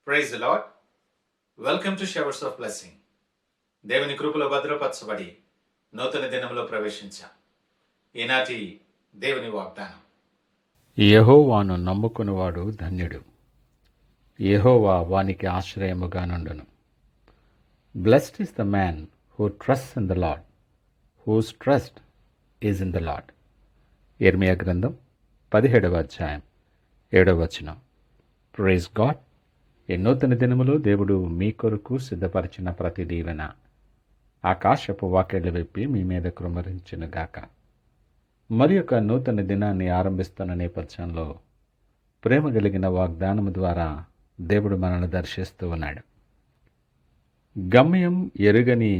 Praise the lord. Welcome to showers of blessing. దేవుని కృపలో భద్రపరచబడి నూతన దినంలో ప్రవేశించాం. ఈనాటి దేవుని వాగ్దానం, యెహోవాను నమ్ముకునివాడు ధన్యుడు. యెహోవా వానికి ఆశ్రయముగా నుండును. Blessed is the man who trust in the Lord, whose trust is in the Lord. యెర్మీయా గ్రంథం 17వ అధ్యాయం 7వ వచనం. Praise God. ఈ నూతన దినములో దేవుడు మీ కొరకు సిద్ధపరిచిన ప్రతి దీవెన ఆకాశపు వాకిళ్లు విప్పి మీ మీద కృమ్మరించునుగాక. మరి ఒక నూతన దినాన్ని ఆరంభిస్తున్న నేపథ్యంలో ప్రేమ కలిగిన వాగ్దానము ద్వారా దేవుడు మనల్ని దర్శిస్తూ ఉన్నాడు. గమ్యం ఎరుగని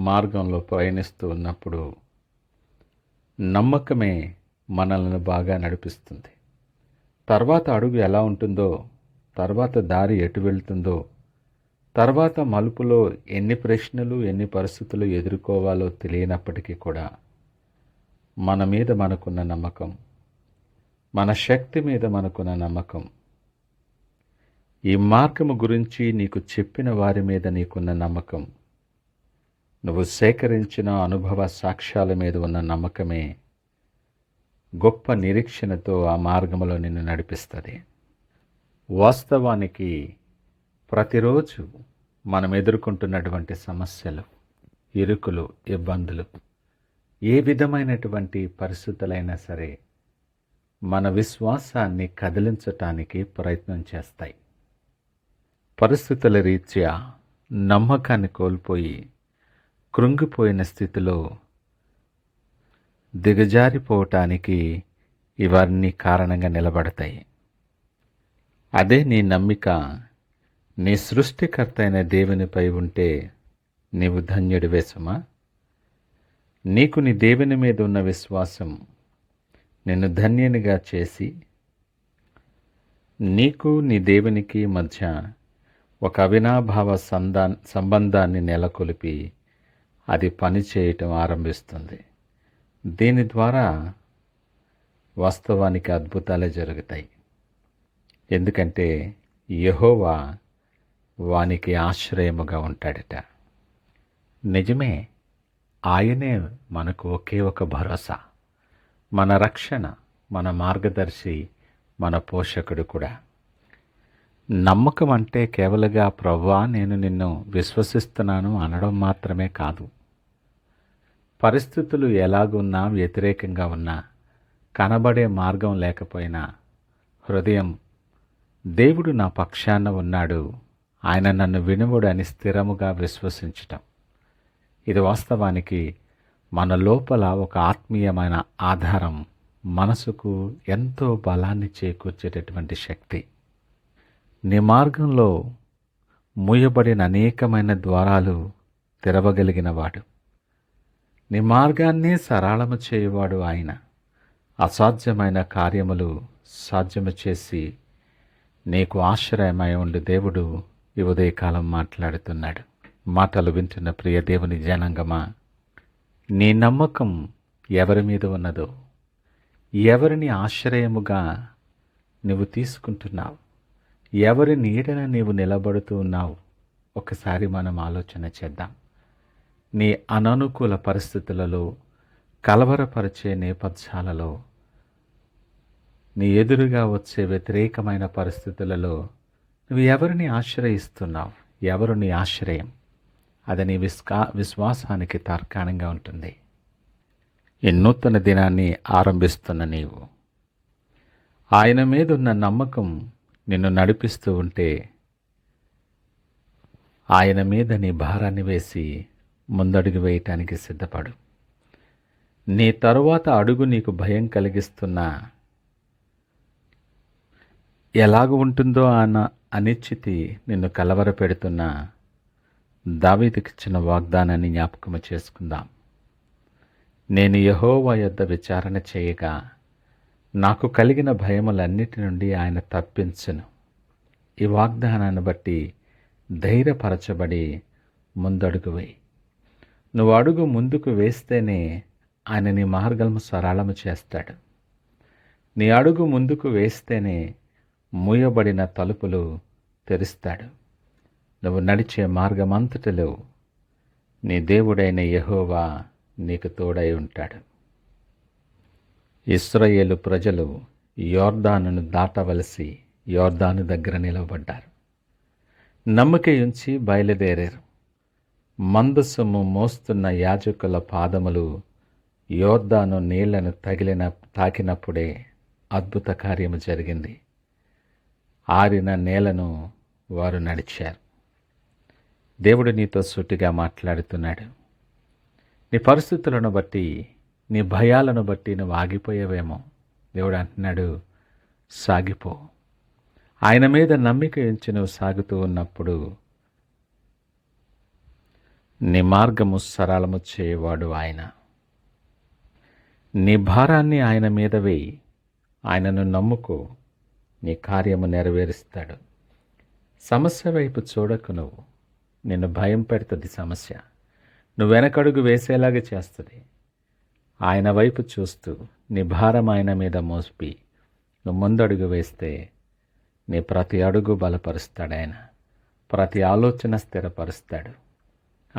మార్గంలో ప్రయాణిస్తూ ఉన్నప్పుడు నమ్మకమే మనల్ని బాగా నడిపిస్తుంది. తర్వాత అడుగు ఎలా ఉంటుందో, తర్వాత దారి ఎటు వెళ్తుందో, తర్వాత మలుపులో ఎన్ని ప్రశ్నలు ఎన్ని పరిస్థితులు ఎదుర్కోవాలో తెలియనప్పటికీ కూడా మన మీద మనకున్న నమ్మకం, మన శక్తి మీద మనకున్న నమ్మకం, ఈ మార్గము గురించి నీకు చెప్పిన వారి మీద నీకున్న నమ్మకం, నువ్వు సేకరించిన అనుభవ సాక్ష్యాల మీద ఉన్న నమ్మకమే గొప్ప నిరీక్షణతో ఆ మార్గంలో నిన్ను నడిపిస్తుంది. వాస్తవానికి ప్రతిరోజు మనం ఎదుర్కొంటున్నటువంటి సమస్యలు, ఇరుకులు, ఇబ్బందులు, ఏ విధమైనటువంటి పరిస్థితులైనా సరే మన విశ్వాసాన్ని కదిలించటానికి ప్రయత్నం చేస్తాయి. పరిస్థితుల రీత్యా నమ్మకాన్ని కోల్పోయి కృంగిపోయిన స్థితిలో దిగజారిపోవటానికి ఇవన్నీ కారణంగా నిలబడతాయి. అదే నీ నమ్మిక నీ సృష్టికర్త అయిన దేవునిపై ఉంటే నీవు ధన్యుడివే సుమా. నీకు నీ దేవుని మీద ఉన్న విశ్వాసం నిన్ను ధన్యునిగా చేసి నీకు నీ దేవునికి మధ్య ఒక అవినాభావ సంబంధాన్ని నెలకొల్పి అది పనిచేయటం ఆరంభిస్తుంది. దీని ద్వారా వాస్తవానికి అద్భుతాలే జరుగుతాయి. ఎందుకంటే యెహోవా వానికి ఆశ్రయముగా ఉంటాడట. నిజమే, ఆయనే మనకు ఒకే ఒక భరోసా, మన రక్షణ, మన మార్గదర్శి, మన పోషకుడు కూడా. నమ్మకం అంటే కేవలంగా ప్రభువా నేను నిన్ను విశ్వసిస్తున్నాను అనడం మాత్రమే కాదు. పరిస్థితులు ఎలాగున్నా, వ్యతిరేకంగా ఉన్నా, కనబడే మార్గం లేకపోయినా హృదయం దేవుడు నా పక్షాన ఉన్నాడు, ఆయన నన్ను వినుముడు అని స్థిరముగా విశ్వసించటం. ఇది వాస్తవానికి మన లోపల ఒక ఆత్మీయమైన ఆధారం, మనసుకు ఎంతో బలాన్ని చేకూర్చేటటువంటి శక్తి. నీ మార్గంలో మూయబడిన అనేకమైన ద్వారాలు తెరవగలిగిన వాడు, నీ మార్గాన్ని సరళము చేయువాడు ఆయన. అసాధ్యమైన కార్యములు సాధ్యము చేసి నీకు ఆశ్రయమై ఉండి దేవుడు ఈ ఉదయకాలం మాట్లాడుతున్నాడు. మాటలు వింటున్న ప్రియ దేవుని జనాంగమా, నీ నమ్మకం ఎవరి మీద ఉన్నదో, ఎవరిని ఆశ్రయముగా నువ్వు తీసుకుంటున్నావు, ఎవరి నీడన నీవు నిలబడుతూ ఉన్నావు, ఒకసారి మనం ఆలోచన చేద్దాం. నీ అననుకూల పరిస్థితులలో, కలవరపరిచే నేపథ్యాలలో, నీ ఎదురుగా వచ్చే వ్యతిరేకమైన పరిస్థితులలో నువ్వు ఎవరిని ఆశ్రయిస్తున్నావు, ఎవరు నీ ఆశ్రయం? అది నీ విశ్వాసానికి తార్కాణంగా ఉంటుంది. ఈ నూతన దినాన్ని ఆరంభిస్తున్న నీవు ఆయన మీద ఉన్న నమ్మకం నిన్ను నడిపిస్తూ ఉంటే ఆయన మీద నీ భారాన్ని వేసి ముందడుగు వేయటానికి సిద్ధపడు. నీ తరువాత అడుగు నీకు భయం కలిగిస్తున్నా, ఎలాగ ఉంటుందో అన్న అనిశ్చితి నిన్ను కలవరపెడుతున్నా, దావీదుకిచ్చిన వాగ్దానాన్ని జ్ఞాపకము చేసుకుందాం. నేను యెహోవా యొద్ద విచారణ చేయగా నాకు కలిగిన భయములన్నిటి నుండి ఆయన తప్పించును. ఈ వాగ్దానాన్ని బట్టి ధైర్యపరచబడి ముందడుగు వేయి. నువ్వు అడుగు ముందుకు వేస్తేనే ఆయన నీ మార్గము సరళము చేస్తాడు. నీ అడుగు ముందుకు వేస్తేనే మూయబడిన తలుపులు తెరుస్తాడు. నువ్వు నడిచే మార్గమంతటిలో నీ దేవుడైన యెహోవా నీకు తోడై ఉంటాడు. ఇశ్రాయేలు ప్రజలు యోర్దానును దాటవలసి యోర్దాను దగ్గర నిలవబడ్డారు. నమ్మక ఉంచి బయలుదేరారు. మందసము మోస్తున్న యాజకుల పాదములు యోర్దాను నీళ్లను తాకినప్పుడే అద్భుత కార్యము జరిగింది. ఆరిన నేలను వారు నడిచారు. దేవుడు నీతో సూటిగా మాట్లాడుతున్నాడు. నీ పరిస్థితులను బట్టి, నీ భయాలను బట్టి నువ్వు ఆగిపోయావేమో. దేవుడు అంటున్నాడు, సాగిపో. ఆయన మీద నమ్మిక ఉంచి నువ్వు సాగుతూ ఉన్నప్పుడు నీ మార్గము సరళము చేయవాడు ఆయన. నీ భారాన్ని ఆయన మీద వేయి. ఆయనను నమ్ముకో, నీ కార్యము నెరవేరుస్తాడు. సమస్య వైపు చూడకు. నువ్వు నిన్ను భయం పెడుతుంది సమస్య. నువ్వు వెనకడుగు వేసేలాగా చేస్తుంది. ఆయన వైపు చూస్తూ నీ భారం ఆయన మీద మోసి నువ్వు ముందడుగు వేస్తే నీ ప్రతి అడుగు బలపరుస్తాడు ఆయన. ప్రతి ఆలోచన స్థిరపరుస్తాడు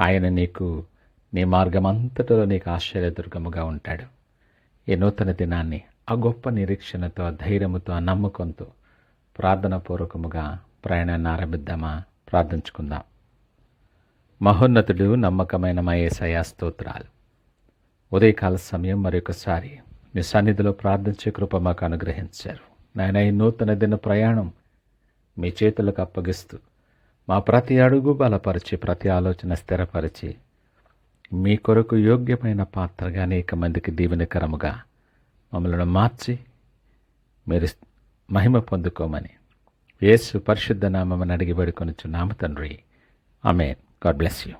ఆయన. నీకు నీ మార్గమంతటిలో నీకు ఆశ్చర్యదుర్గముగా ఉంటాడు. ఈ నూతన దినాన్ని ఆ గొప్ప నిరీక్షణతో, ధైర్యముతో, నమ్మకంతో ప్రార్థనాపూర్వకముగా ప్రయాణాన్ని ఆరంభిద్దామా? ప్రార్థించుకుందాం. మహోన్నతుడు, నమ్మకమైన మా యేసయ్యా స్తోత్రాలు. ఉదయకాల సమయం మరొకసారి నీ సన్నిధిలో ప్రార్థించే కృప మాకు అనుగ్రహించారు నాయన. ఈ నూతన దిన ప్రయాణం మీ చేతులకు అప్పగిస్తూ మా ప్రతి అడుగు బలపరిచి, ప్రతి ఆలోచన స్థిరపరిచి, మీ కొరకు యోగ్యమైన పాత్రగా అనేక మందికి దీవెనకరముగా మమ్మల్ని మార్చి మీరు మహిమ పొందుకోమని యేసు పరిశుద్ధ నామమున అడిగి వేడుకొనుచున్నాము తండ్రి. ఆమేన్. God bless you.